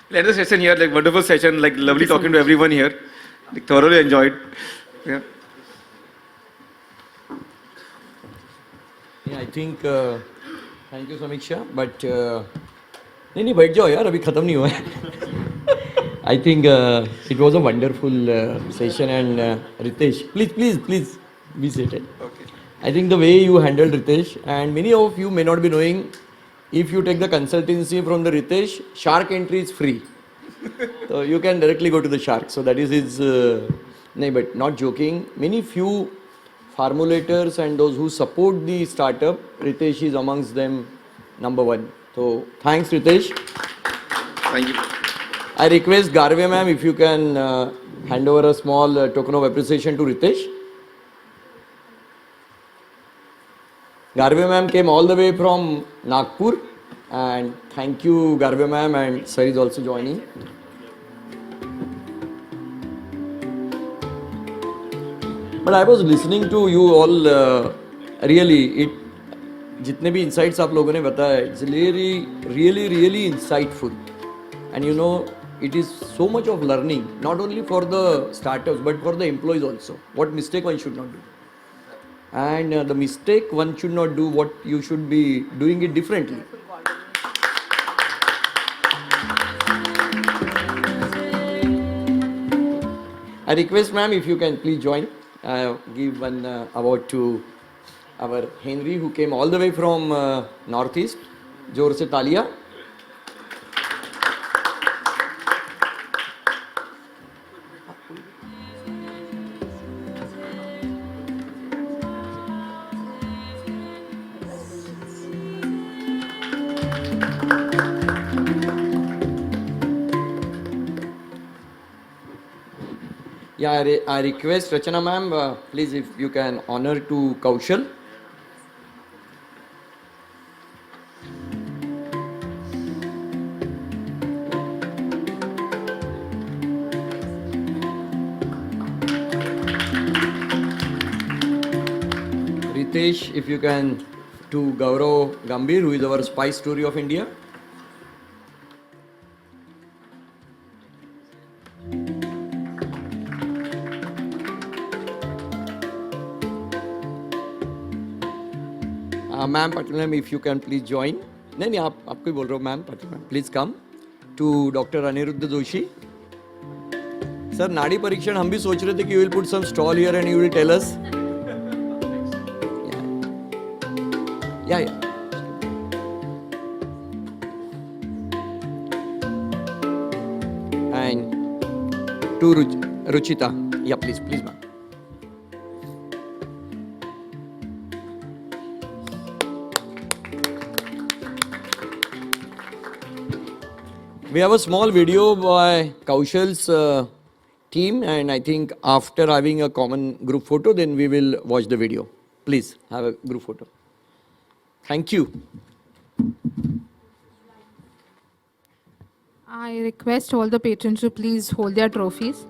We'll end the session here. Like wonderful session. Like lovely talking to everyone here. Like, thoroughly enjoyed. Yeah. Yeah, I think thank you Samiksha, but नहीं बैठ जाओ यार, अभी खत्म नहीं हुआ है. I think it was a wonderful session, and Ritesh, please be seated. Okay. I think the way you handled Ritesh, and many of you may not be knowing, if you take the consultancy from the Ritesh, shark entry is free. So you can directly go to the shark. So that is his, no, but not joking. Many few formulators and those who support the startup, Ritesh is amongst them number one. So thanks Ritesh. Thank you. I request Garve ma'am if you can hand over a small token of appreciation to Ritesh. Garve ma'am came all the way from Nagpur, and thank you Garve ma'am, and sir is also joining. But I was listening to you all, really, जितने भी insights आप लोगों ने बताया, it's really insightful. And you know, it is so much of learning, not only for the startups, but for the employees also. What mistake one should not do. And the mistake one should not do, what you should be doing it differently. I request ma'am if you can please join. Give one award to our Henry, who came all the way from Northeast. जोर से तालियां. Yeah, I request Rachana ma'am, please if you can honor to Kaushal. Ritesh, if you can, to Gaurav Gambhir, who is our spy story of India. Ma'am Patil ma'am, if you can please join. नहीं आपको ही बोल रहा हूँ ma'am Patil ma'am, please come to Dr. Aniruddha Joshi. Sir, नाड़ी परीक्षण हम भी सोच रहे थे कि you will put some stall here and you will tell us. Yeah. And to Ruchita. Yeah, please ma'am. We have a small video by Kaushal's team, and I think after having a common group photo, then we will watch the video. Please have a group photo. Thank you. I request all the patrons to please hold their trophies.